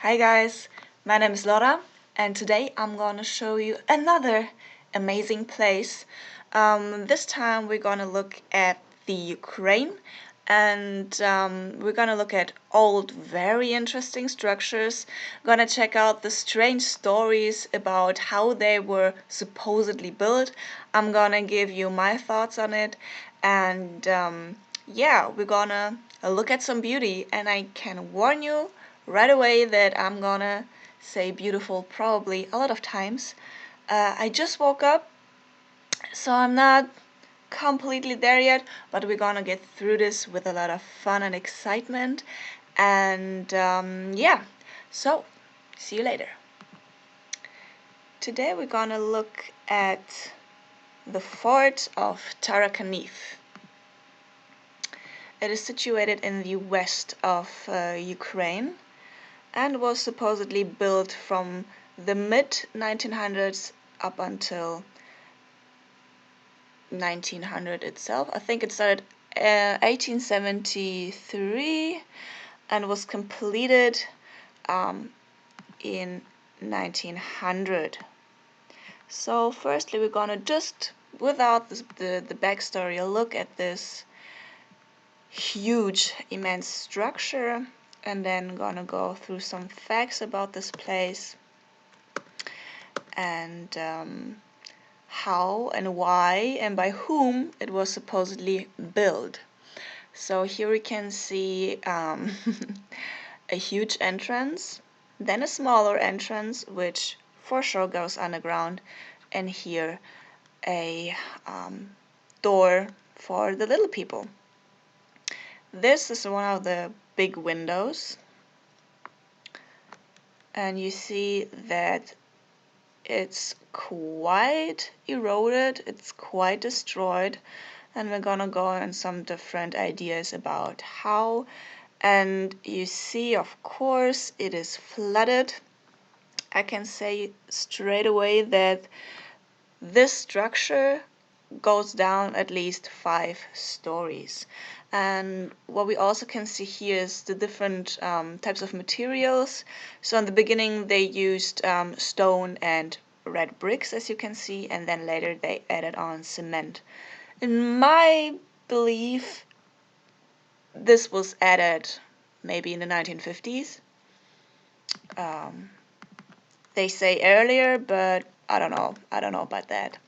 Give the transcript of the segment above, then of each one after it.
Hi guys, my name is Laura and today I'm gonna show you another amazing place. This time we're gonna look at the Ukraine and we're gonna look at old, very interesting structures. Gonna check out the strange stories about how they were supposedly built. I'm gonna give you my thoughts on it and yeah, we're gonna look at some beauty, and I can warn you right away that I'm gonna say beautiful probably a lot of times. I just woke up, so I'm not completely there yet, but we're gonna get through this with a lot of fun and excitement. And yeah, so see you later. Today we're gonna look at the fort of Tarakaniv. It is situated in the west of Ukraine and was supposedly built from the mid 1900s up until 1900 itself. I think it started 1873 and was completed in 1900. So firstly we're gonna just, without the backstory, look at this huge, immense structure, and then gonna go through some facts about this place and how and why and by whom it was supposedly built. So here we can see a huge entrance, then a smaller entrance which for sure goes underground, and here a door for the little people. This is one of the big windows, and you see that it's quite eroded, it's quite destroyed, and we're gonna go on some different ideas about how. And you see, of course, it is flooded. I can say straight away that this structure goes down at least 5 stories. And what we also can see here is the different types of materials. So in the beginning they used stone and red bricks, as you can see, and then later they added on cement. In my belief, this was added maybe in the 1950s. They say earlier, but I don't know about that.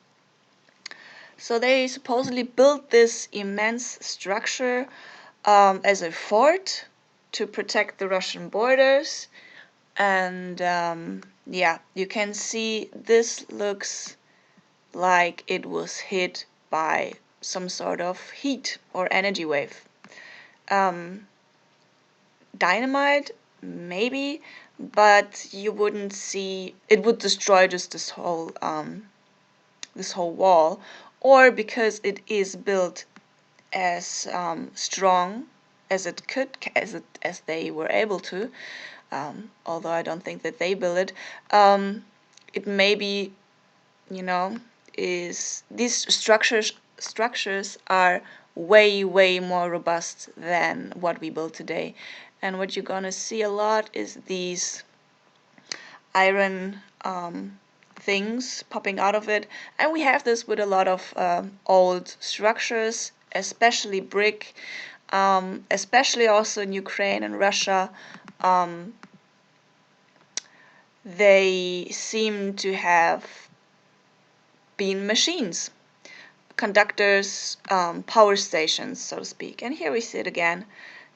So they supposedly built this immense structure as a fort to protect the Russian borders. And yeah, you can see this looks like it was hit by some sort of heat or energy wave. Dynamite, maybe, but you wouldn't see it would destroy just this whole wall, or because it is built as strong as it could, as they were able to, although I don't think that they built it. It maybe, is these structures are way more robust than what we build today. And what you're gonna see a lot is these iron things popping out of it, and we have this with a lot of old structures, especially brick, especially also in Ukraine and Russia. They seem to have been machines, conductors, power stations, so to speak. And here we see it again.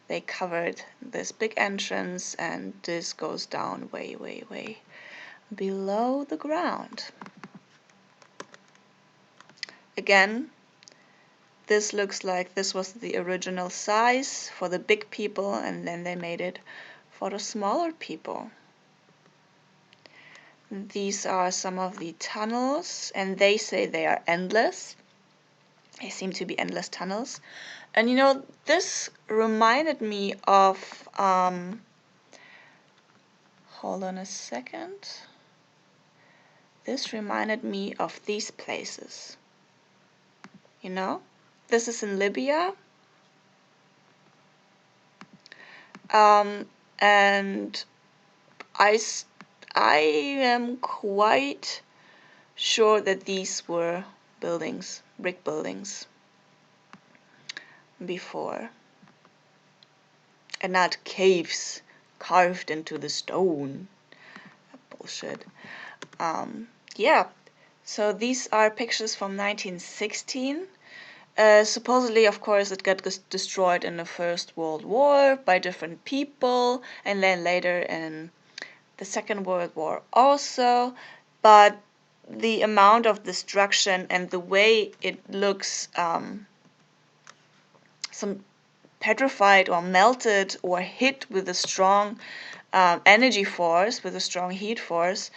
They covered this big entrance, and this goes down way below the ground. Again, this looks like this was the original size for the big people, and then they made it for the smaller people. These are some of the tunnels, and they say they are endless. They seem to be endless tunnels. And this reminded me of, hold on a second. This reminded me of these places. This is in Libya. And I am quite sure that these were buildings, brick buildings, before, and not caves carved into the stone. Bullshit. Yeah, so these are pictures from 1916. Supposedly, of course, it got destroyed in the First World War by different people, and then later in the Second World War also. But the amount of destruction and the way it looks, some petrified or melted or hit with a strong energy force, with a strong heat force.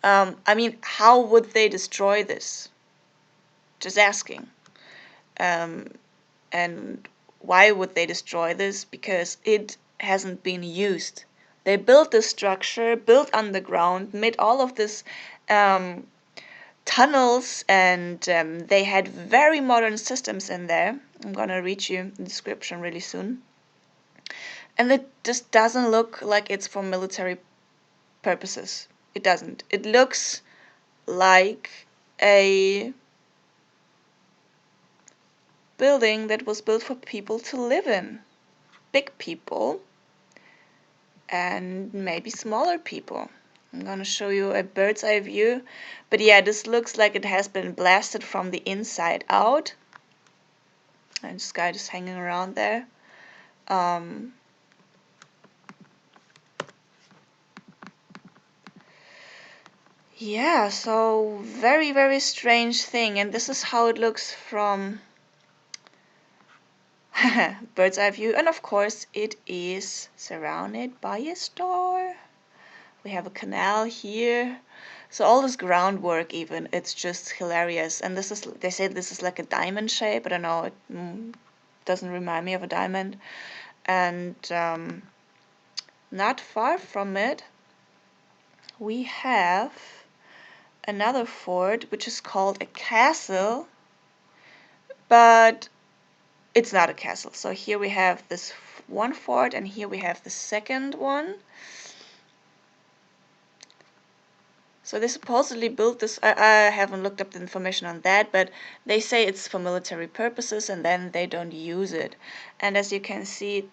I mean, how would they destroy this? Just asking. And why would they destroy this? Because it hasn't been used. They built this structure, built underground, made all of this tunnels, and they had very modern systems in there. I'm gonna read you the description really soon. And it just doesn't look like it's for military purposes. It doesn't. It looks like a building that was built for people to live in. Big people and maybe smaller people. I'm gonna show you a bird's eye view. But yeah, this looks like it has been blasted from the inside out. And this guy just hanging around there. Yeah, so very, very strange thing. And this is how it looks from bird's eye view. And of course, it is surrounded by a star. We have a canal here. So all this groundwork, even, it's just hilarious. And this is, they say this is like a diamond shape. I don't know, it doesn't remind me of a diamond. And not far from it, we have another fort, which is called a castle, but it's not a castle. So here we have this one fort, and here we have the second one. So they supposedly built this, I haven't looked up the information on that, but they say it's for military purposes and then they don't use it. And as you can see,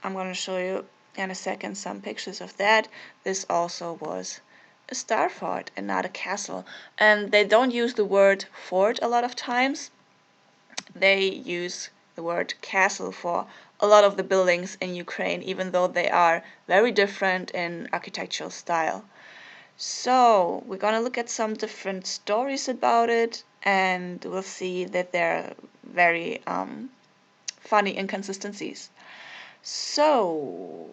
I'm going to show you in a second some pictures of that. This also was a star fort and not a castle. And they don't use the word fort a lot of times. They use the word castle for a lot of the buildings in Ukraine, even though they are very different in architectural style. So we're gonna look at some different stories about it, and we'll see that there are very funny inconsistencies. So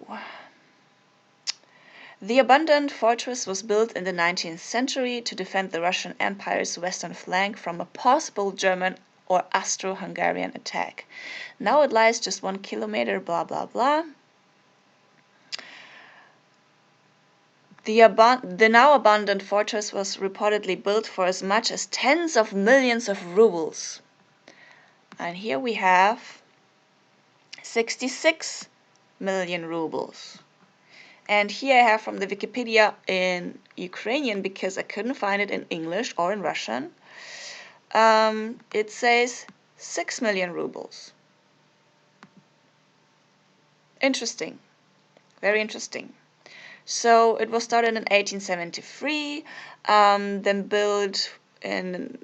the abandoned fortress was built in the 19th century to defend the Russian Empire's western flank from a possible German or Austro-Hungarian attack. Now it lies just 1 kilometer, blah blah blah. The now abandoned fortress was reportedly built for as much as tens of millions of rubles. And here we have 66 million rubles. And here I have from the Wikipedia in Ukrainian, because I couldn't find it in English or in Russian. It says 6 million rubles. Interesting. Very interesting. So it was started in 1873, then built in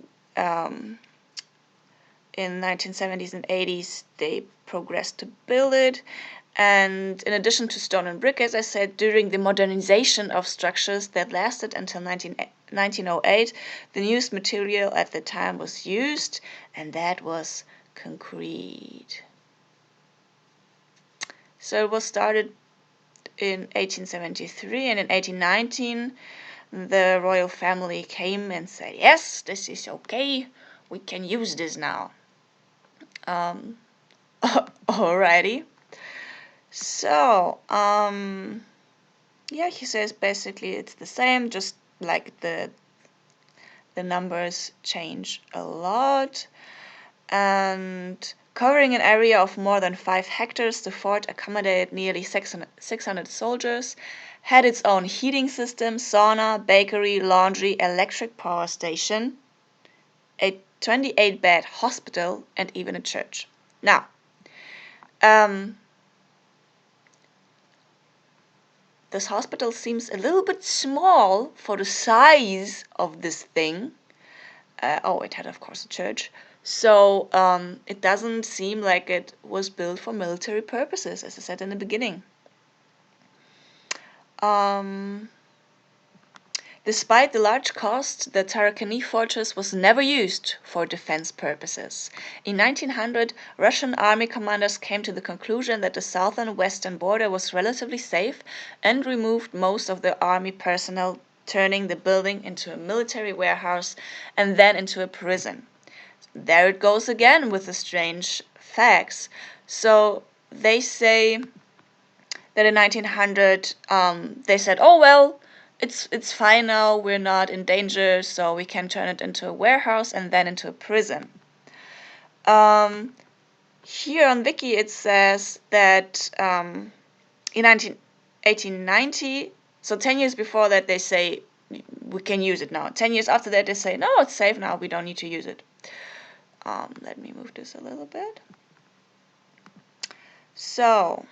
1970s and 80s. They progressed to build it, and in addition to stone and brick, as I said, during the modernization of structures that lasted until 1908, the newest material at the time was used, and that was concrete. So it was started in 1873, and in 1819 the royal family came and said, yes, this is okay, we can use this now. Alrighty. So yeah, he says basically it's the same, just like the numbers change a lot. And Covering an area of more than 5 hectares, the fort accommodated nearly 600 soldiers, had its own heating system, sauna, bakery, laundry, electric power station, a 28-bed hospital, and even a church. Now, this hospital seems a little bit small for the size of this thing. It had, of course, a church. So it doesn't seem like it was built for military purposes, as I said in the beginning. Despite the large cost, the Tarakaniv Fortress was never used for defense purposes. In 1900, Russian army commanders came to the conclusion that the southern western border was relatively safe and removed most of the army personnel, turning the building into a military warehouse and then into a prison. There it goes again with the strange facts. So they say that in 1900 they said, oh well, it's fine now, we're not in danger, so we can turn it into a warehouse and then into a prison. Here on Wiki it says that in 1890, so 10 years before that, they say we can use it now. 10 years after that, they say no, it's safe now, we don't need to use it. Let me move this a little bit. So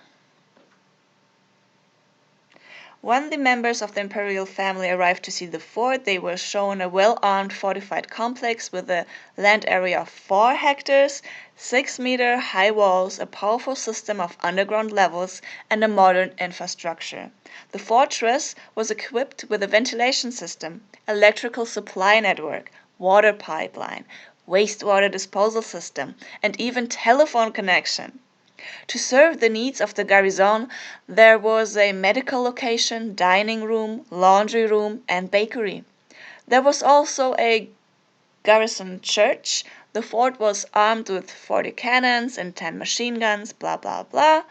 when the members of the imperial family arrived to see the fort, they were shown a well-armed fortified complex with a land area of 4 hectares, 6-meter high walls, a powerful system of underground levels, and a modern infrastructure. The fortress was equipped with a ventilation system, electrical supply network, water pipeline, wastewater disposal system, and even telephone connection. To serve the needs of the garrison, there was a medical location, dining room, laundry room, and bakery. There was also a garrison church. The fort was armed with 40 cannons and 10 machine guns, blah blah blah.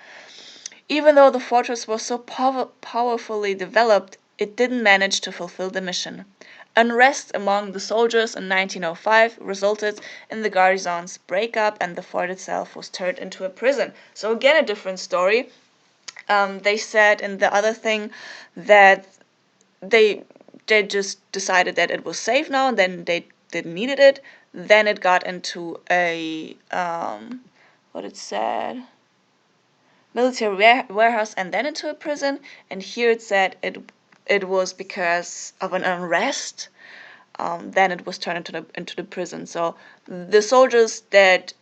Even though the fortress was so powerfully developed, it didn't manage to fulfill the mission. Unrest among the soldiers in 1905 resulted in the garrison's breakup, and the fort itself was turned into a prison. So again, a different story. They said in the other thing that they just decided that it was safe now, and then they didn't need it. Then it got into a what it said, military warehouse, and then into a prison. And here it said it was because of an unrest. Then it was turned into the prison. So the soldiers that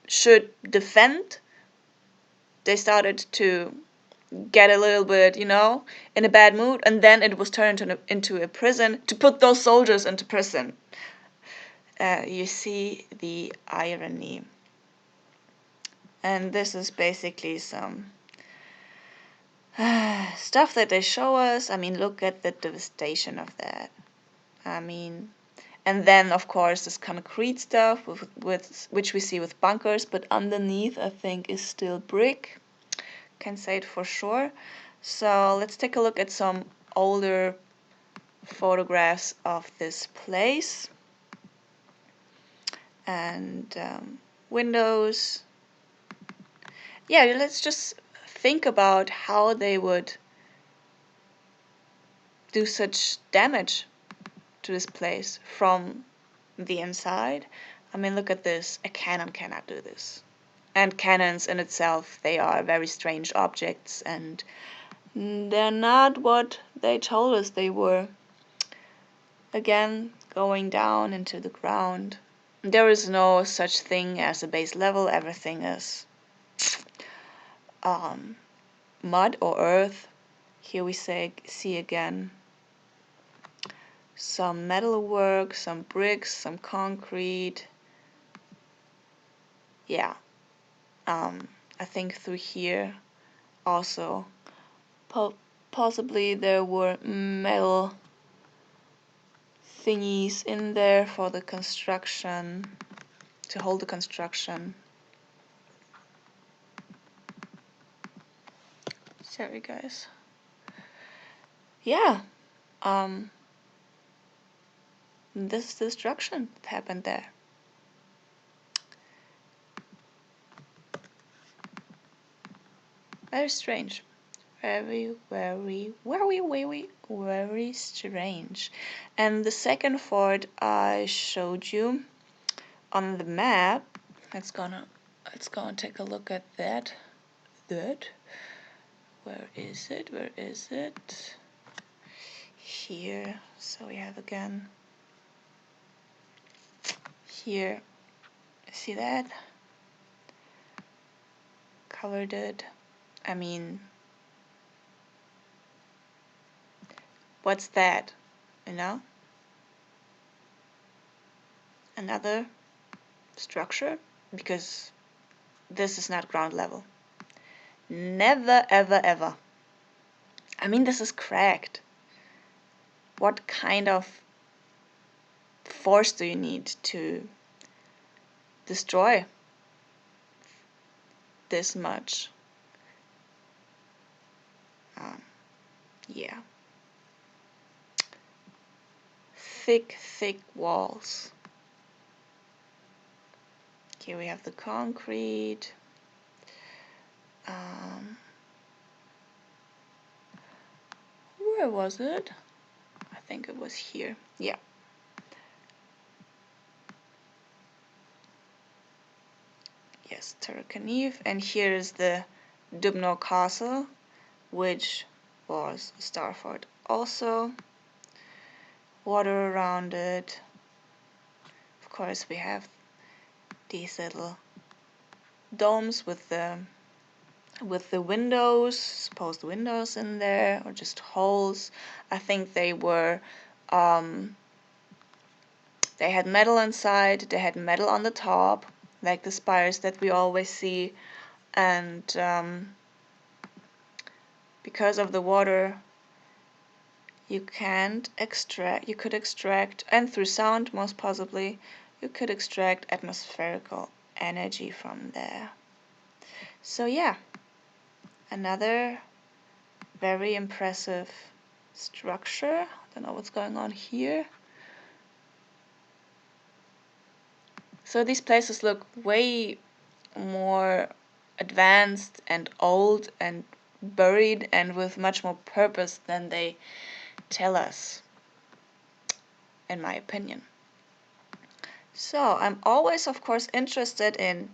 should defend, they started to get a little bit, in a bad mood, and then it was turned into a prison to put those soldiers into prison. You see the irony. And this is basically some stuff that they show us. I mean, look at the devastation of that. I mean, and then of course this concrete stuff with which we see with bunkers, but underneath I think is still brick. Can say it for sure. So let's take a look at some older photographs of this place. And windows. Yeah, let's just think about how they would do such damage to this place from the inside. I mean, look at this. A cannon cannot do this. And cannons in itself, they are very strange objects, and they're not what they told us they were. Again, going down into the ground. There is no such thing as a base level. Everything is mud or earth. Here we see again some metal work, some bricks, some concrete. Yeah, I think through here also possibly there were metal thingies in there for the construction, to hold the construction. Sorry guys. Yeah, this destruction that happened there. Very strange. Very, very, very, very, very strange. And the second fort I showed you on the map, let's gonna take a look at that. Where is it? Where is it? Here. So we have again here. See that? Covered it. I mean, what's that? You know? Another structure, because this is not ground level. Never, ever, ever. I mean, this is cracked. What kind of force do you need to destroy this much? Yeah. Thick, thick walls. Here we have the concrete. Where was it? I think it was here. Yeah. Yes, Tarakaniv. And here is the Dubno Castle, which was a star fort also. Water around it. Of course, we have these little domes with the windows, supposed windows in there, or just holes. I think they were they had metal inside, they had metal on the top, like the spires that we always see, and because of the water you could extract, and through sound most possibly, you could extract atmospherical energy from there. So yeah, another very impressive structure. Don't know what's going on here. So these places look way more advanced and old and buried and with much more purpose than they tell us, in my opinion. So I'm always, of course, interested in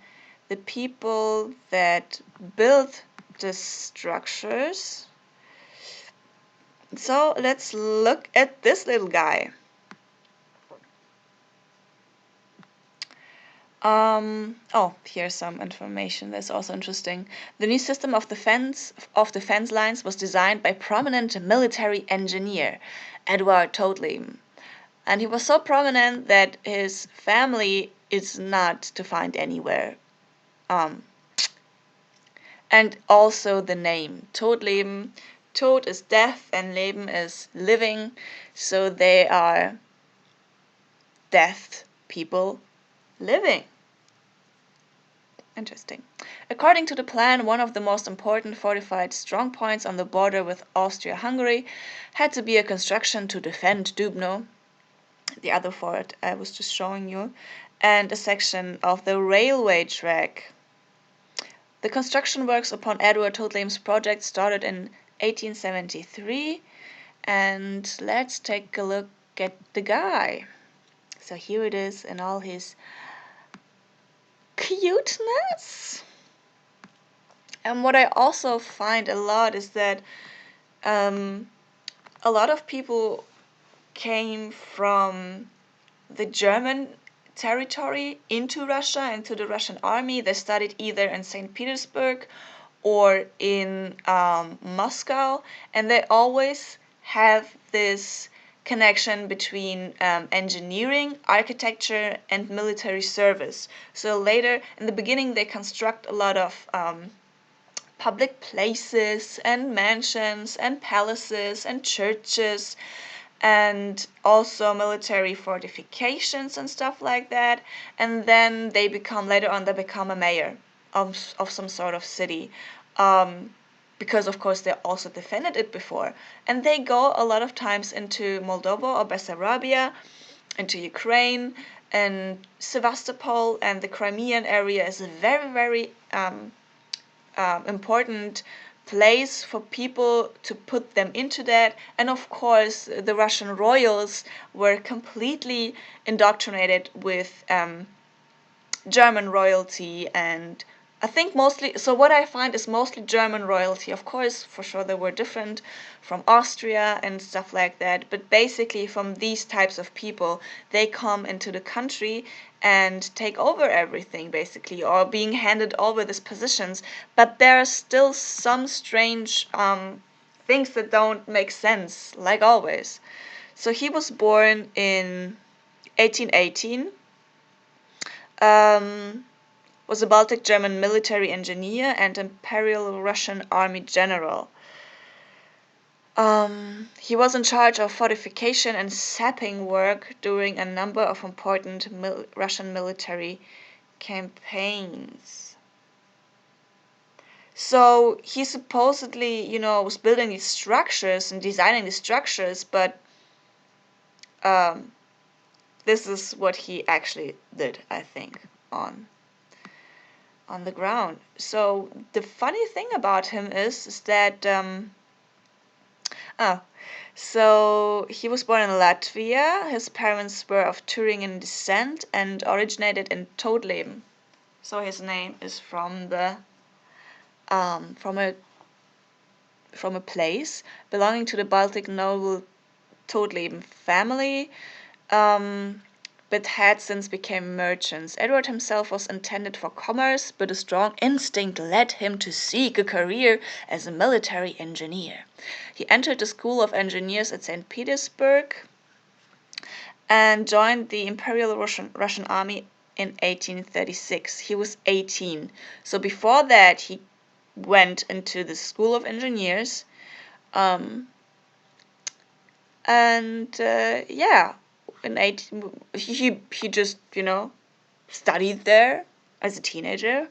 the people that built the structures. So let's look at this little guy. Here's some information that's also interesting. The new system of defense lines was designed by prominent military engineer Edward Totleben. And he was so prominent that his family is not to find anywhere. And also the name Todleben. Tod is death and Leben is living, so they are death people living. Interesting. According to the plan, one of the most important fortified strongpoints on the border with Austria-Hungary had to be a construction to defend Dubno, the other fort I was just showing you, and a section of the railway track. The construction works upon Edward Totleben's project started in 1873, and let's take a look at the guy. So here it is in all his cuteness. And what I also find a lot is that a lot of people came from the German territory into Russia, into the Russian army. They studied either in St. Petersburg or in Moscow, and they always have this connection between engineering, architecture, and military service. So later, in the beginning, they construct a lot of public places and mansions and palaces and churches and also military fortifications and stuff like that. And then they become a mayor of some sort of city, because of course they also defended it before. And they go a lot of times into Moldova or Bessarabia, into Ukraine, and Sevastopol and the Crimean area is very, very important place for people to put them into that. And of course, the Russian royals were completely indoctrinated with German royalty, and I think mostly, so what I find is mostly German royalty. Of course, for sure, they were different from Austria and stuff like that, but basically from these types of people, they come into the country and take over everything, basically, or being handed over these positions. But there are still some strange things that don't make sense, like always. So he was born in 1818. Was a Baltic German military engineer and Imperial Russian Army general. He was in charge of fortification and sapping work during a number of important Russian military campaigns. So he supposedly, was building these structures and designing these structures, but this is what he actually did, I think, on the ground. So the funny thing about him is that so he was born in Latvia. His parents were of Thuringian descent and originated in Todleben. So his name is from the from a place belonging to the Baltic noble Todleben family. But had since become merchants. Edward himself was intended for commerce, but a strong instinct led him to seek a career as a military engineer. He entered the School of Engineers at St. Petersburg and joined the Imperial Russian Army in 1836. He was 18. So before that, he went into the School of Engineers. In 18, he just studied there as a teenager,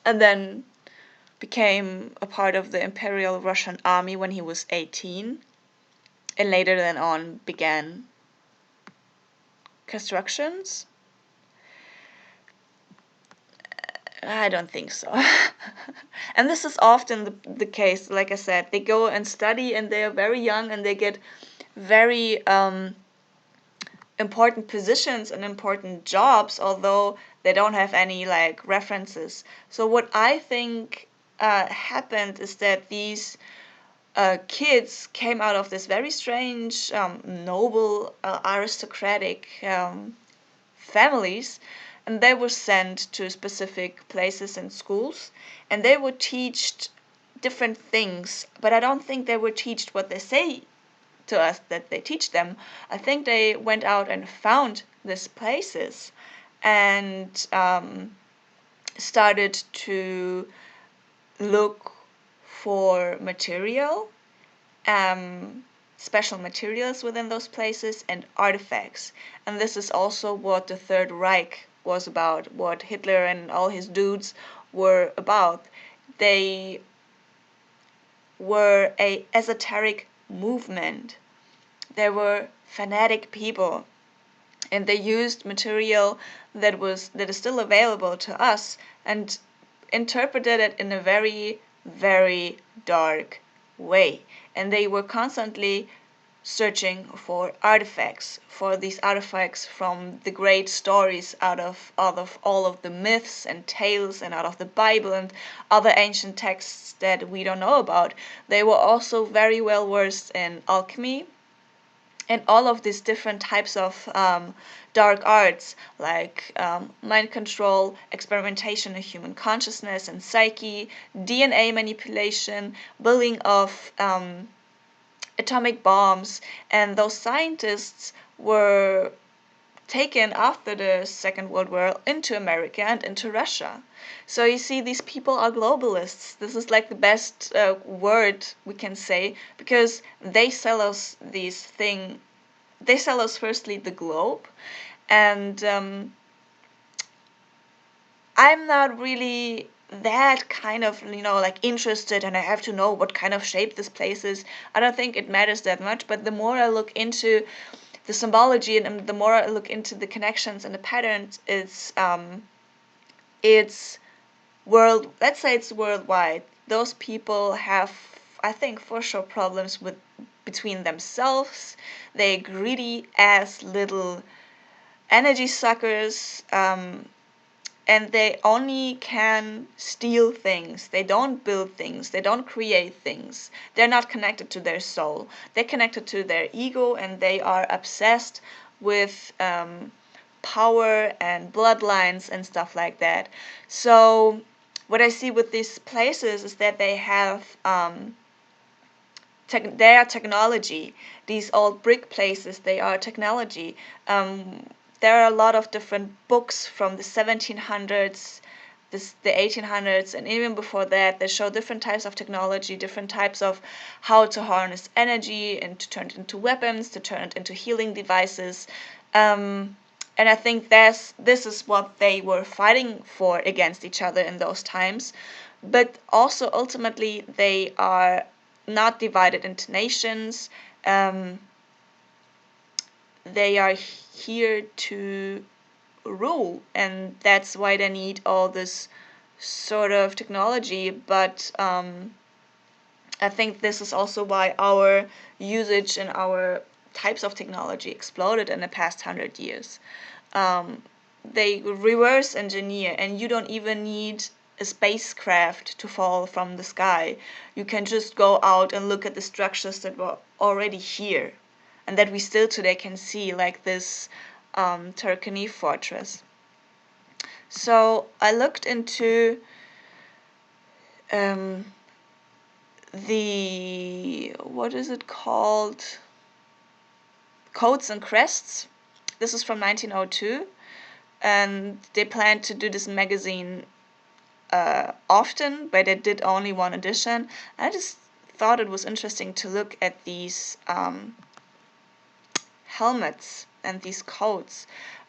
and then became a part of the Imperial Russian Army when he was 18, and later then on began constructions. I don't think so. And this is often the case. Like I said, they go and study and they are very young and they get very important positions and important jobs, although they don't have any like references. So what I think happened is that these kids came out of this very strange, noble, aristocratic families, and they were sent to specific places and schools, and they were taught different things. But I don't think they were taught what they say to us that they teach them. I think they went out and found these places and started to look for material, special materials within those places, and artifacts. And this is also what the Third Reich was about, what Hitler and all his dudes were about. They were a esoteric movement. They were fanatic people, and they used material that is still available to us and interpreted it in a very, very dark way. And they were constantly searching for artifacts, for these artifacts from the great stories out of all of the myths and tales and out of the Bible and other ancient texts that we don't know about. They were also very well versed in alchemy and all of these different types of dark arts, like mind control, experimentation in human consciousness and psyche, DNA manipulation, building of atomic bombs. And those scientists were taken after the Second World War into America and into Russia. So you see, these people are globalists. This is like the best word we can say, because they sell us these things. They sell us firstly the globe, and I'm not really that kind of like interested, and I have to know what kind of shape this place is. I don't think it matters that much. But the more I look into the symbology and the more I look into the connections and the patterns, it's let's say it's worldwide. those people have, I think, for sure problems with between themselves. They're greedy as little energy suckers, and they only can steal things. They don't build things. They don't create things. They're not connected to their soul. They're connected to their ego, and they are obsessed with power and bloodlines and stuff like that. So what I see with these places is that they have they are technology. These old brick places, they are technology. There are a lot of different books from the 1700s, the 1800s, and even before that, that show different types of technology, different types of how to harness energy and to turn it into weapons, to turn it into healing devices. And I think this is what they were fighting for against each other in those times. But also, ultimately, they are not divided into nations. They are here to rule, and that's why they need all this sort of technology. But I think this is also why our usage and our types of technology exploded in the past 100 years. They reverse engineer, and you don't even need a spacecraft to fall from the sky. You can just go out and look at the structures that were already here and that we still today can see, like this Tarakaniv Fortress. So I looked into the, what is it called? Codes and Crests. This is from 1902, and they planned to do this magazine often, but they did only one edition. I just thought it was interesting to look at these helmets and these coats.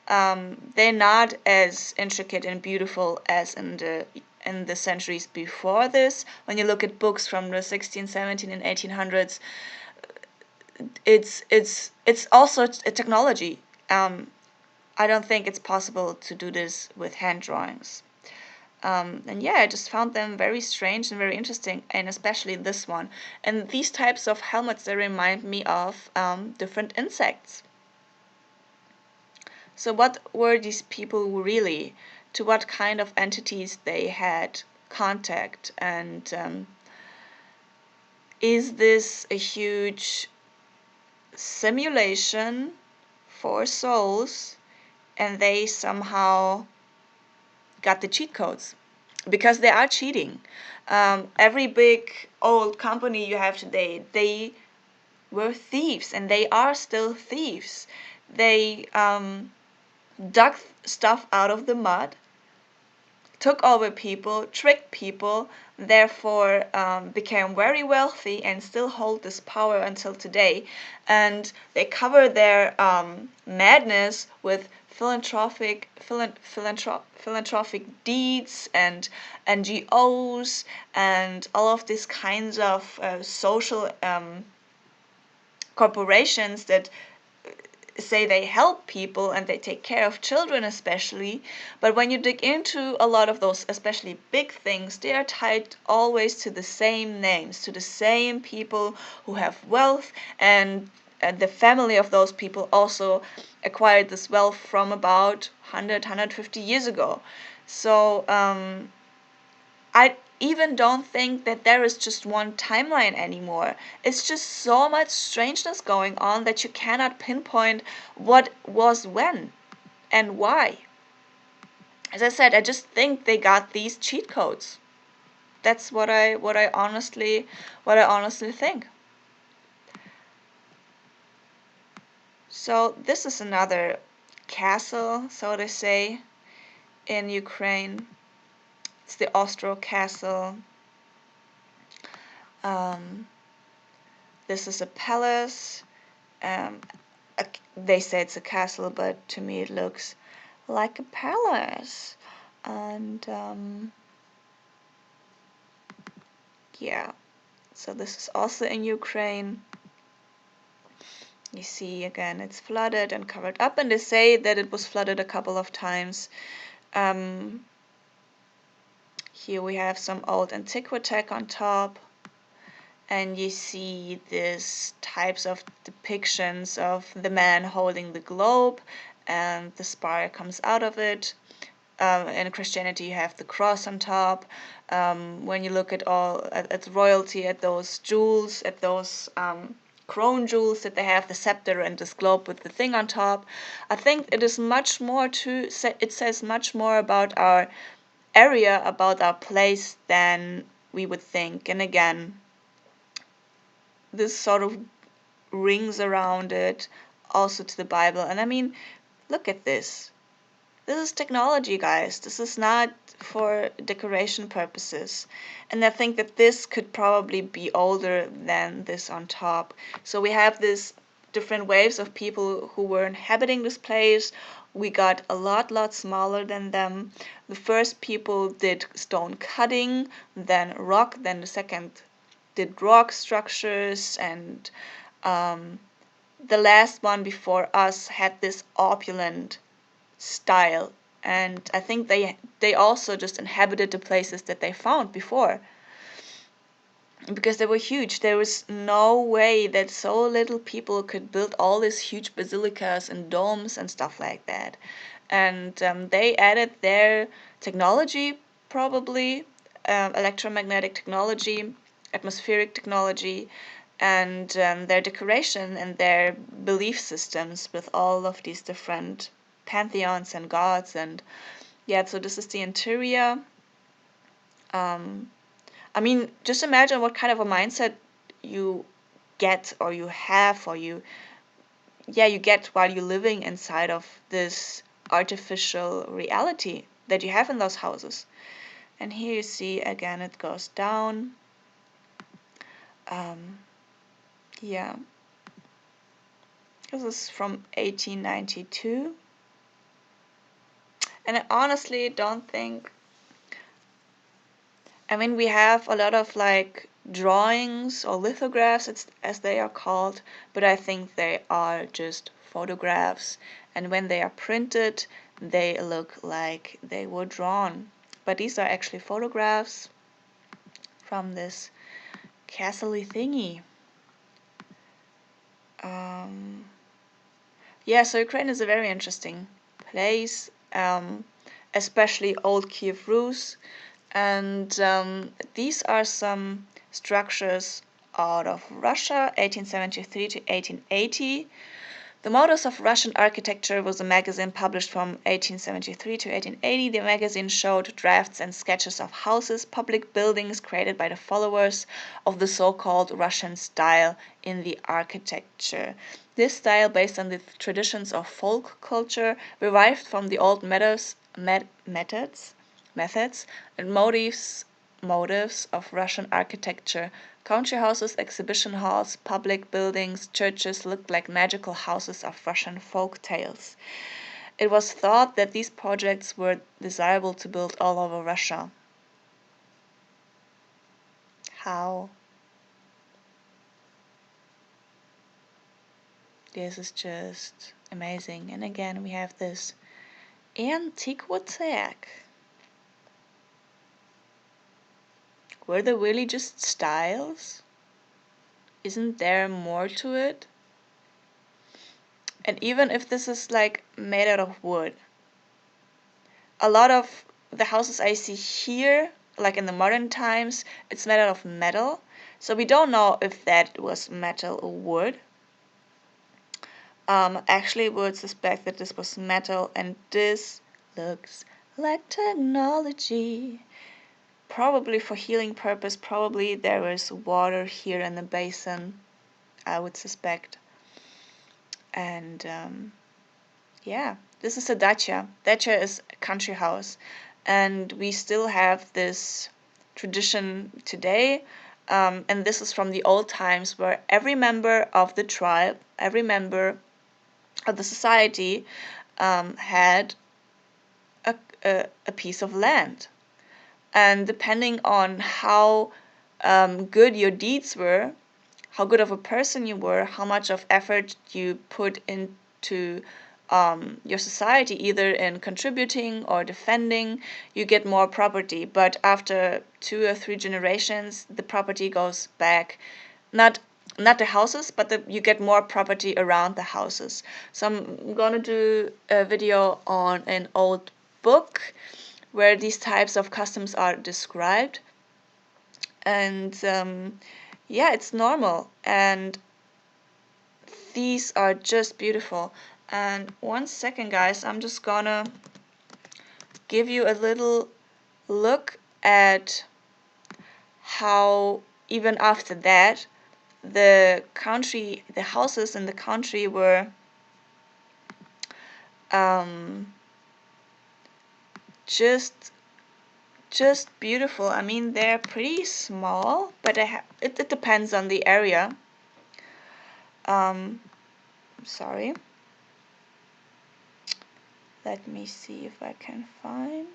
They're not as intricate and beautiful as in the centuries before this. When you look at books from the 16th, 17th, and 1800s, it's also a technology. I don't think it's possible to do this with hand drawings. And yeah, I just found them very strange and very interesting, and especially this one. And these types of helmets, they remind me of different insects. So what were these people really? To what kind of entities they had contact? And is this a huge simulation for souls, and they somehow got the cheat codes? Because they are cheating. Every big old company you have today, they were thieves, and they are still thieves. They dug stuff out of the mud, took over people, tricked people, therefore became very wealthy and still hold this power until today. And they cover their madness with philanthropic deeds and NGOs and all of these kinds of social corporations that say they help people and they take care of children especially. But when you dig into a lot of those especially big things, they are tied always to the same names, to the same people who have wealth, and the family of those people also acquired this wealth from about 150 years ago. So I even don't think that there is just one timeline anymore. It's just so much strangeness going on that you cannot pinpoint what was when and why. As I said, I just think they got these cheat codes. That's what I honestly think. So this is another castle, so to say, in Ukraine. It's the Austro Castle. This is a palace. They say it's a castle, but to me it looks like a palace. And yeah, so this is also in Ukraine. You see, again, it's flooded and covered up, and they say that it was flooded a couple of times. Here we have some old antiquitech on top, and you see these types of depictions of the man holding the globe, and the spire comes out of it. In Christianity, you have the cross on top. When you look at royalty, at those jewels, at those crown jewels that they have, the scepter and this globe with the thing on top, I think it is much more it says much more about our area, about our place, than we would think. And again, this sort of rings around it also to the Bible. And I mean, look at this. This is technology, guys. This is not for decoration purposes. And I think that this could probably be older than this on top. So we have this different waves of people who were inhabiting this place. We got a lot smaller than them. The first people did stone cutting, then rock, then the second did rock structures, and the last one before us had this opulent style. And I think they also just inhabited the places that they found before, because they were huge. There was no way that so little people could build all these huge basilicas and domes and stuff like that. And they added their technology, probably electromagnetic technology, atmospheric technology, and their decoration and their belief systems with all of these different pantheons and gods. And yeah, so this is the interior. I mean, just imagine what kind of a mindset you get, or you have, or you get while you're living inside of this artificial reality that you have in those houses. And here you see again it goes down. Yeah, this is from 1892, and I honestly don't think, I mean, we have a lot of like drawings or lithographs, as they are called, but I think they are just photographs. And when they are printed, they look like they were drawn. But these are actually photographs from this castle-y thingy. Yeah, so Ukraine is a very interesting place, especially old Kiev Rus. And these are some structures out of Russia, 1873 to 1880. The Models of Russian Architecture was a magazine published from 1873 to 1880. The magazine showed drafts and sketches of houses, public buildings created by the followers of the so-called Russian style in the architecture. This style, based on the traditions of folk culture, derived from the old methods and motives of Russian architecture. Country houses, exhibition halls, public buildings, churches looked like magical houses of Russian folk tales. It was thought that these projects were desirable to build all over Russia. How? This is just amazing. And again, we have this antiquitech. Were they really just styles? Isn't there more to it? And even if this is like made out of wood, a lot of the houses I see here, like in the modern times, it's made out of metal. So we don't know if that was metal or wood. Actually, would suspect that this was metal, and this looks like technology. Probably for healing purpose. Probably there is water here in the basin, I would suspect. And yeah, this is a dacha. Dacha is a country house, and we still have this tradition today. And this is from the old times, where every member of the tribe, every member of the society, had a piece of land. And depending on how good your deeds were, how good of a person you were, how much of effort you put into your society, either in contributing or defending, you get more property. But after 2 or 3 generations, the property goes back. Not the houses, but you get more property around the houses. So I'm gonna do a video on an old book where these types of customs are described. And yeah, it's normal. And these are just beautiful. And 1 second, guys, I'm just gonna give you a little look at how even after that the houses in the country were just beautiful. I mean, they're pretty small, but it depends on the area. Sorry. Let me see if I can find.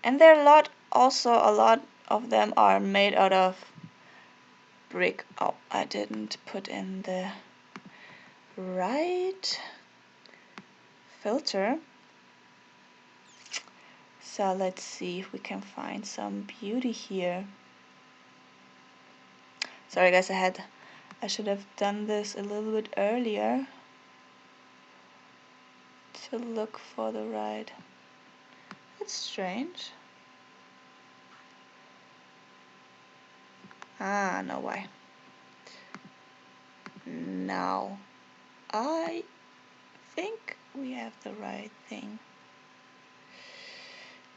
And there are a lot of them are made out of brick. Oh, I didn't put in the right filter. So let's see if we can find some beauty here. Sorry guys, I should have done this a little bit earlier to look for the right. That's strange. I know why. Now I think we have the right thing.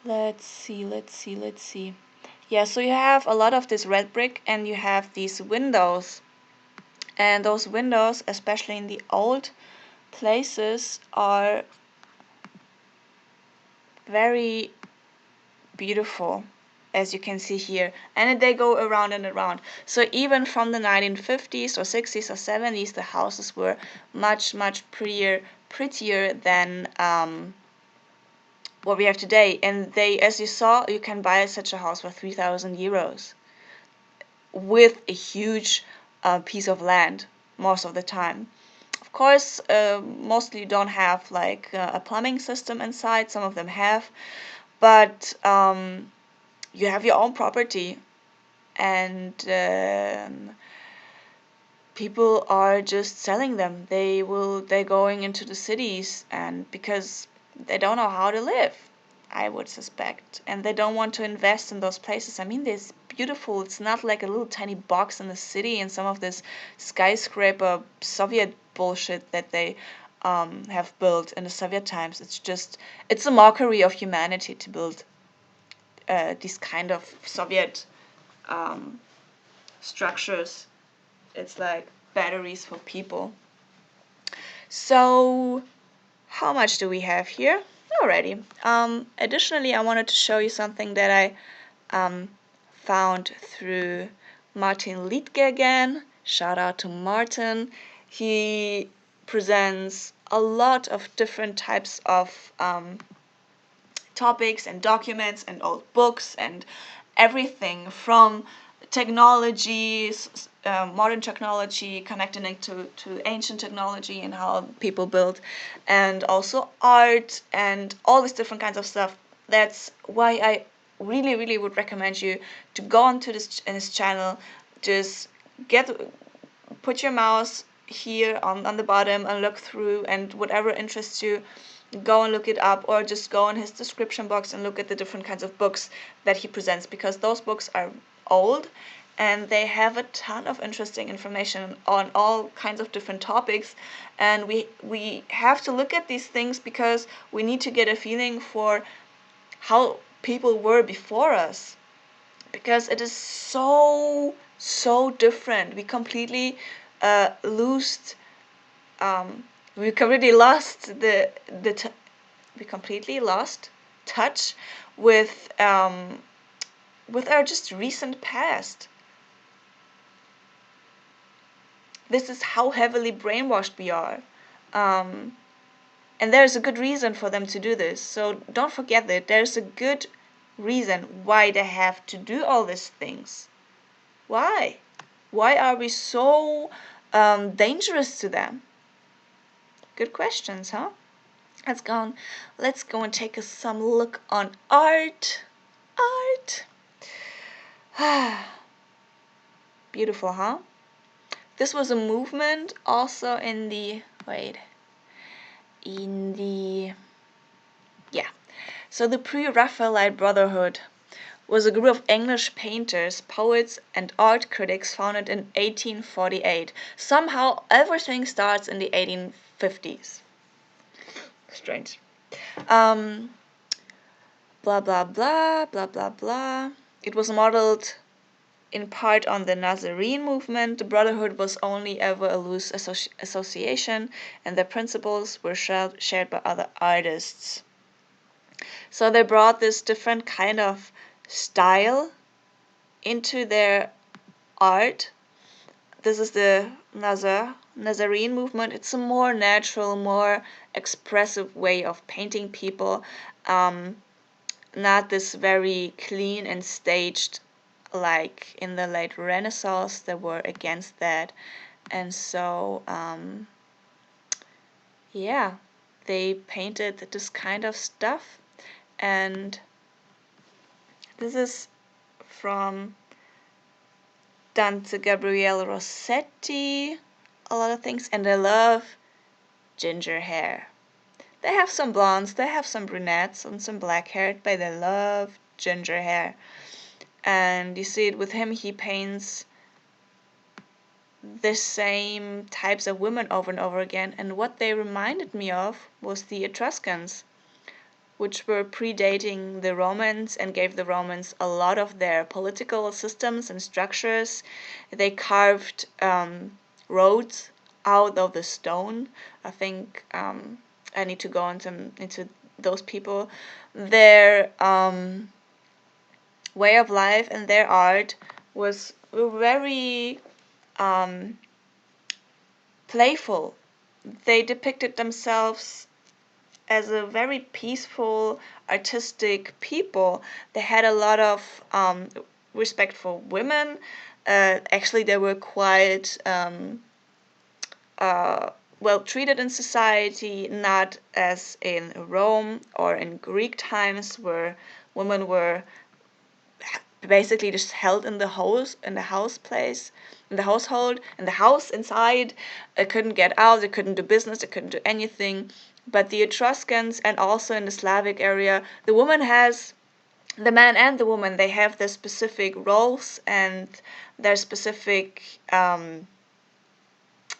Let's see. Yeah, so you have a lot of this red brick and you have these windows. And those windows, especially in the old places, are very beautiful, as you can see here. And they go around and around. So even from the 1950s or 60s or 70s, the houses were much prettier than what we have today. And they, as you saw, you can buy such a house for 3,000 euros with a huge piece of land most of the time. Of course, mostly you don't have like a plumbing system inside. Some of them have, but you have your own property, and people are just selling them. They're going into the cities, and because they don't know how to live, I would suspect, and they don't want to invest in those places. I mean, it's beautiful. It's not like a little tiny box in the city and some of this skyscraper Soviet bullshit that they have built in the Soviet times. It's a mockery of humanity to build these kind of Soviet structures. It's like batteries for people. So how much do we have here? Alrighty. Additionally, I wanted to show you something that I found through Martin Litke again. Shout out to Martin. He presents a lot of different types of topics and documents and old books and everything from technology, modern technology, connecting it to ancient technology and how people build, and also art and all these different kinds of stuff. That's why I really would recommend you to go onto this channel. Just put your mouse here on the bottom and look through, and whatever interests you, go and look it up, or just go in his description box and look at the different kinds of books that he presents, because those books are old and they have a ton of interesting information on all kinds of different topics. And we have to look at these things because we need to get a feeling for how people were before us, because it is so different. We completely lost we completely lost we completely lost touch with our just recent past. This is how heavily brainwashed we are, and there's a good reason for them to do this. So don't forget that there's a good reason why they have to do all these things. Why are we so dangerous to them? Good questions, huh? let's go and take some look on art. Art. Beautiful, huh? This was a movement also in the so the PreRaphaelite Brotherhood was a group of English painters, poets, and art critics founded in 1848. Somehow everything starts in the 1850s. Strange. Blah blah blah blah blah blah. It was modeled in part on the Nazarene movement. The Brotherhood was only ever a loose association, and their principles were shared by other artists. So they brought this different kind of style into their art. This is the Nazarene movement. It's a more natural, more expressive way of painting people. Not this very clean and staged like in the late Renaissance. They were against that. And so, they painted this kind of stuff. And this is from Dante, Gabriel, Rossetti, a lot of things. And I love ginger hair. They have some blondes, they have some brunettes and some black hair, but they love ginger hair. And you see it with him, he paints the same types of women over and over again. And what they reminded me of was the Etruscans, which were predating the Romans and gave the Romans a lot of their political systems and structures. They carved roads out of the stone. I think I need to go into those people. Their way of life and their art was very playful. They depicted themselves as a very peaceful, artistic people. They had a lot of respect for women. Actually, they were quite well treated in society, not as in Rome or in Greek times, where women were basically just held in the house, in the household, in the house inside. They couldn't get out, they couldn't do business, they couldn't do anything. But the Etruscans and also in the Slavic area, the man and the woman, they have their specific roles and their specific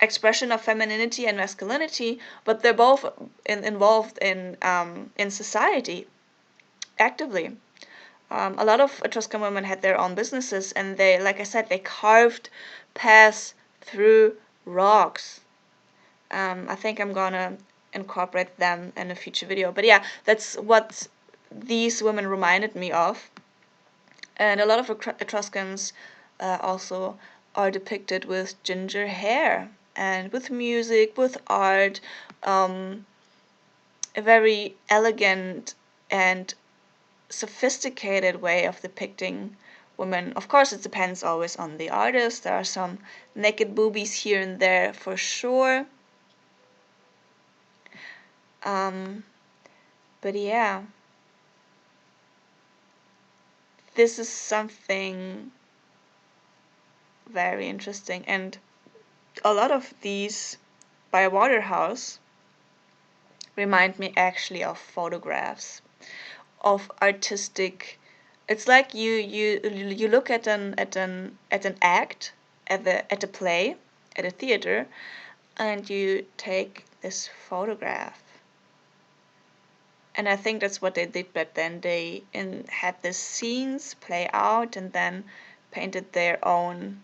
expression of femininity and masculinity, but they're both involved in society actively. A lot of Etruscan women had their own businesses, and they, like I said, they carved paths through rocks. I think I'm gonna incorporate them in a future video. But yeah, that's what these women reminded me of. And a lot of Etruscans also are depicted with ginger hair and with music, with art, a very elegant and sophisticated way of depicting women. Of course, it depends always on the artist. There are some naked boobies here and there for sure. But yeah, this is something very interesting, and a lot of these by Waterhouse remind me actually of photographs of artistic. It's like you look at an act at a play at a theater, and you take this photograph. And I think that's what they did back then. They had the scenes play out and then painted their own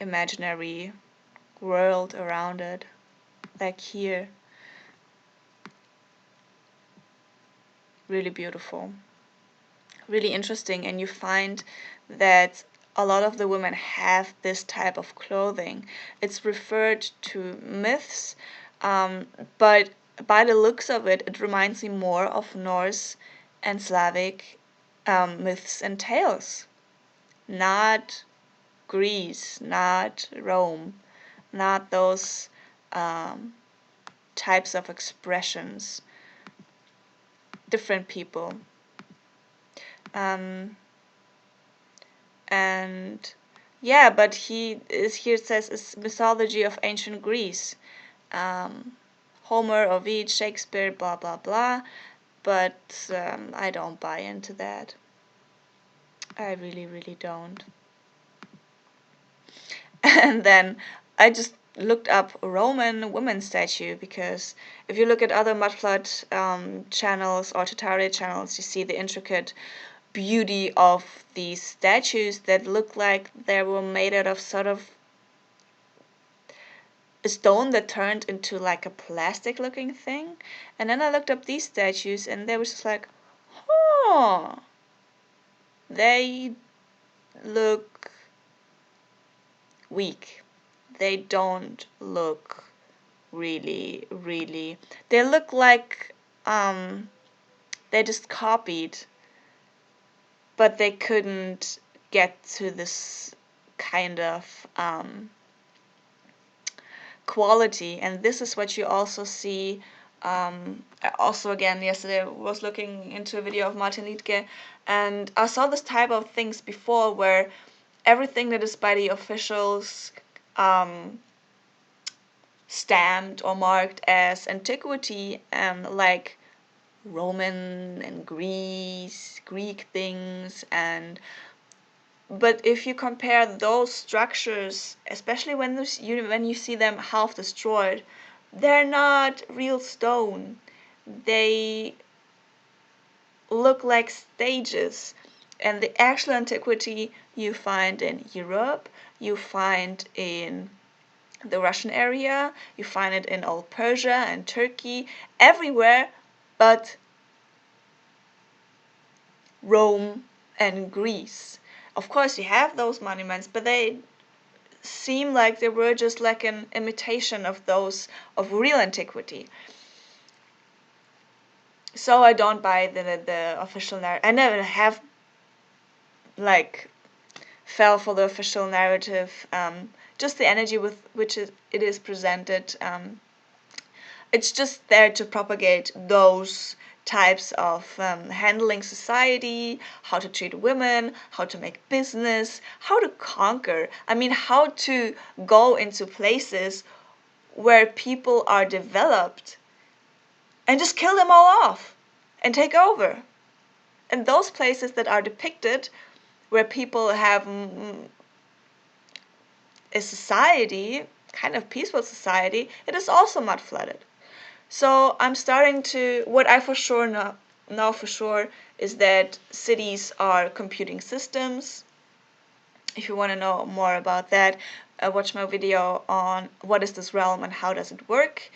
imaginary world around it. Like here. Really beautiful. Really interesting. And you find that a lot of the women have this type of clothing. It's referred to myths, but by the looks of it, it reminds me more of Norse and Slavic myths and tales. Not Greece, not Rome, not those types of expressions. different people. And yeah, but he is here, it says it's mythology of ancient Greece. Homer, Ovid, Shakespeare, blah blah blah. But I don't buy into that. I really, really don't. And then I just looked up Roman woman statue, because if you look at other mudflood channels or tutorial channels, you see the intricate beauty of these statues that look like they were made out of sort of a stone that turned into like a plastic looking thing. And then I looked up these statues and they was just like, oh, they look weak. They don't look really, really. They look like they just copied, but they couldn't get to this kind of quality. And this is what you also see. Also, again, yesterday I was looking into a video of Martin Litke, and I saw this type of things before, where everything that is by the officials stamped or marked as antiquity, like Roman and Greek things, and but if you compare those structures, especially when you see them half destroyed, they're not real stone. They look like stages. And the actual antiquity you find in Europe, you find in the Russian area, you find it in old Persia and Turkey, everywhere but Rome and Greece. Of course, you have those monuments, but they seem like they were just like an imitation of those of real antiquity. So I don't buy the official narrative. I never have like fell for the official narrative. Just the energy with which it is presented. It's just there to propagate those types of handling society, how to treat women, how to make business, how to conquer. I mean, how to go into places where people are developed and just kill them all off and take over. And those places that are depicted where people have a society, kind of peaceful society, it is also mud flooded. So I'm starting to, what I for sure know for sure is that cities are computing systems. If you want to know more about that, watch my video on what is this realm and how does it work.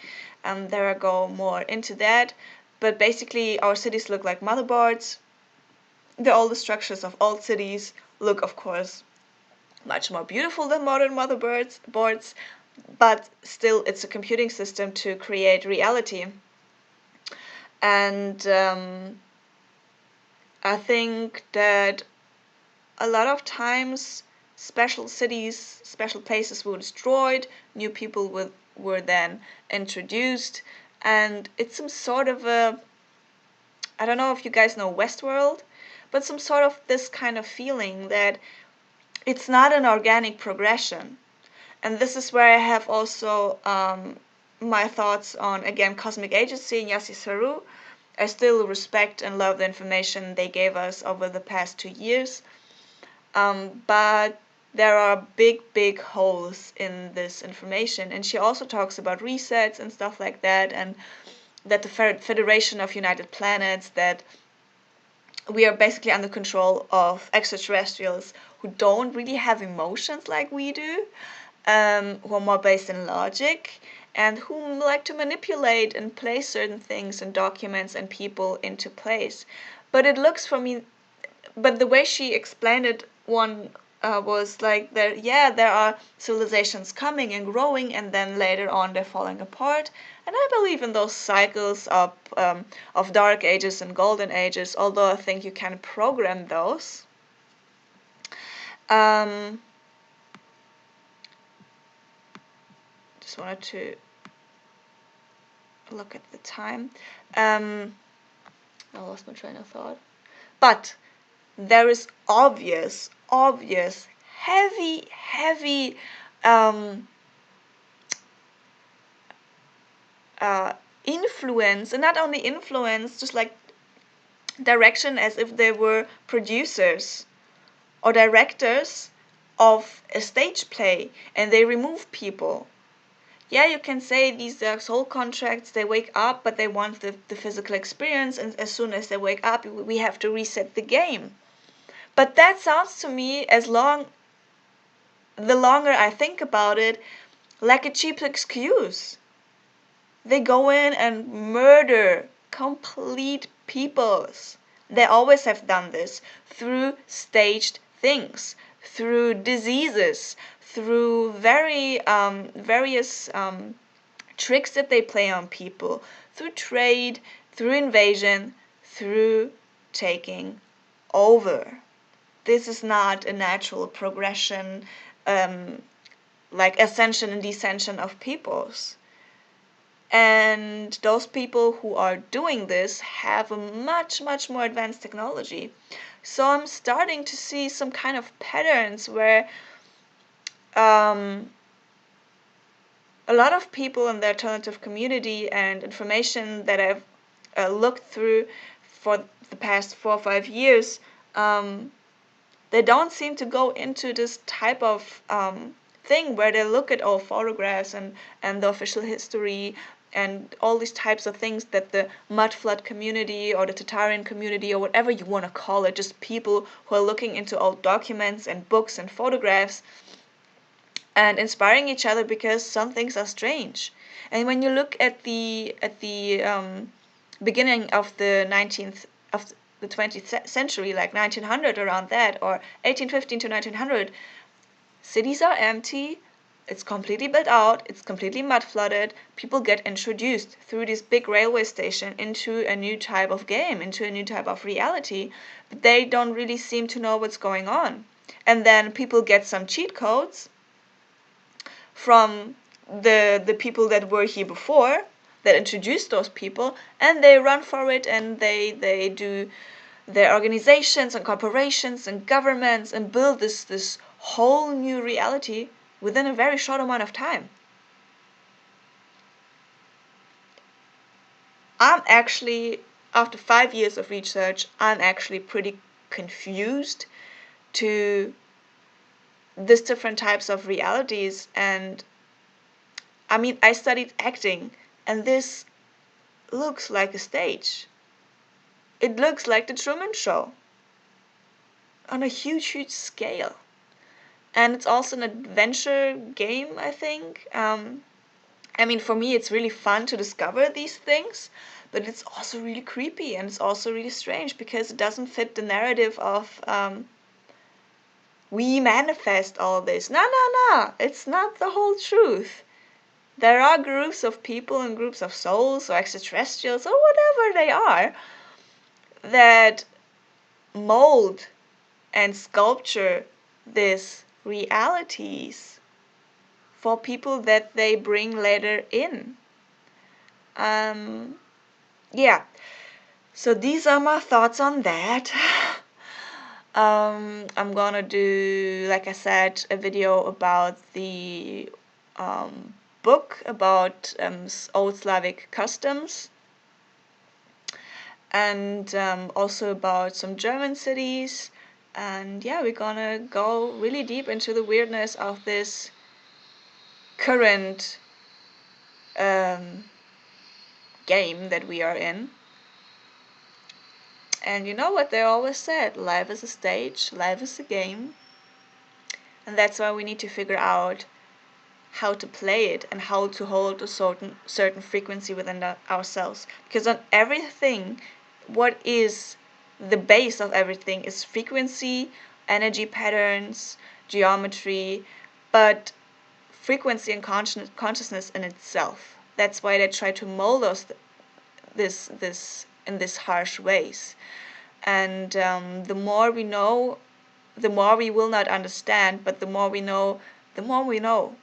There I go more into that. But basically our cities look like motherboards. The oldest structures of old cities look, of course, much more beautiful than modern motherboards, but still it's a computing system to create reality. And I think that a lot of times special cities, special places were destroyed, new people were then introduced, and it's some sort of a, I don't know if you guys know Westworld, but some sort of this kind of feeling that it's not an organic progression. And this is where I have also my thoughts on, again, Cosmic Agency and Yassi Saru. I still respect and love the information they gave us over the past 2 years. But there are big, big holes in this information. And she also talks about resets and stuff like that, and that the Federation of United Planets, that we are basically under control of extraterrestrials who don't really have emotions like we do, who are more based in logic, and who like to manipulate and place certain things and documents and people into place. But it looks for me, but the way she explained it, one was like there are civilizations coming and growing, and then later on they're falling apart. And I believe in those cycles of dark ages and golden ages, although I think you can program those. Just wanted to look at the time. I lost my train of thought. But there is obvious, heavy um, influence, and not only influence, just like direction, as if they were producers or directors of a stage play, and they remove people. Yeah, you can say these are soul contracts, they wake up, but they want the physical experience, and as soon as they wake up, we have to reset the game. But that sounds to me, the longer I think about it, like a cheap excuse. They go in and murder complete peoples. They always have done this through staged things, through diseases, through various tricks that they play on people, through trade, through invasion, through taking over. This is not a natural progression, like ascension and descension of peoples. And those people who are doing this have a much more advanced technology. So I'm starting to see some kind of patterns where a lot of people in the alternative community and information that I've looked through for the past 4 or 5 years, they don't seem to go into this type of thing where they look at all photographs and the official history and all these types of things that the mud flood community or the Tatarian community or whatever you want to call it, just people who are looking into old documents and books and photographs and inspiring each other, because some things are strange. And when you look at the beginning of the 20th century, like 1900, around that, or 1815 to 1900, cities are empty, it's completely built out, it's completely mud flooded, people get introduced through this big railway station into a new type of game, into a new type of reality, but they don't really seem to know what's going on. And then people get some cheat codes from the people that were here before, that introduced those people, and they run for it, and they do their organizations and corporations and governments and build this whole new reality within a very short amount of time. I'm actually, after 5 years of research, I'm actually pretty confused to these different types of realities. And I mean, I studied acting, and this looks like a stage. It looks like the Truman Show on a huge scale. And it's also an adventure game, I think. I mean, for me, it's really fun to discover these things, but it's also really creepy, and it's also really strange because it doesn't fit the narrative of we manifest all this. No, it's not the whole truth. There are groups of people and groups of souls or extraterrestrials or whatever they are that mold and sculpture these realities for people that they bring later in. Yeah, so these are my thoughts on that. I'm gonna do, like I said, a video about the book about old Slavic customs, and also about some German cities. And yeah, we're gonna go really deep into the weirdness of this current game that we are in. And you know what they always said, life is a stage, life is a game. And that's why we need to figure out how to play it and how to hold a certain frequency within ourselves. Because on everything, what is the base of everything is frequency, energy patterns, geometry, but frequency and consciousness in itself. That's why they try to mold us this in these harsh ways. And the more we know, the more we will not understand, but the more we know, the more we know.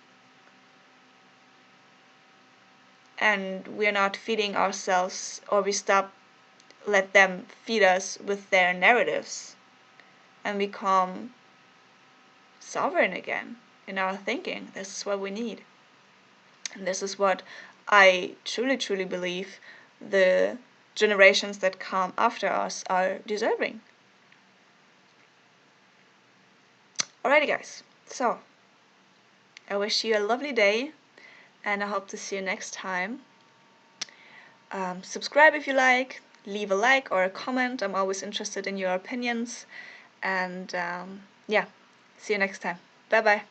And we're not feeding ourselves, or we stop let them feed us with their narratives and become sovereign again in our thinking. This is what we need. And this is what I truly, truly believe the generations that come after us are deserving. Alrighty, guys. So, I wish you a lovely day, and I hope to see you next time. Subscribe if you like, leave a like or a comment. I'm always interested in your opinions. And yeah, see you next time. Bye bye.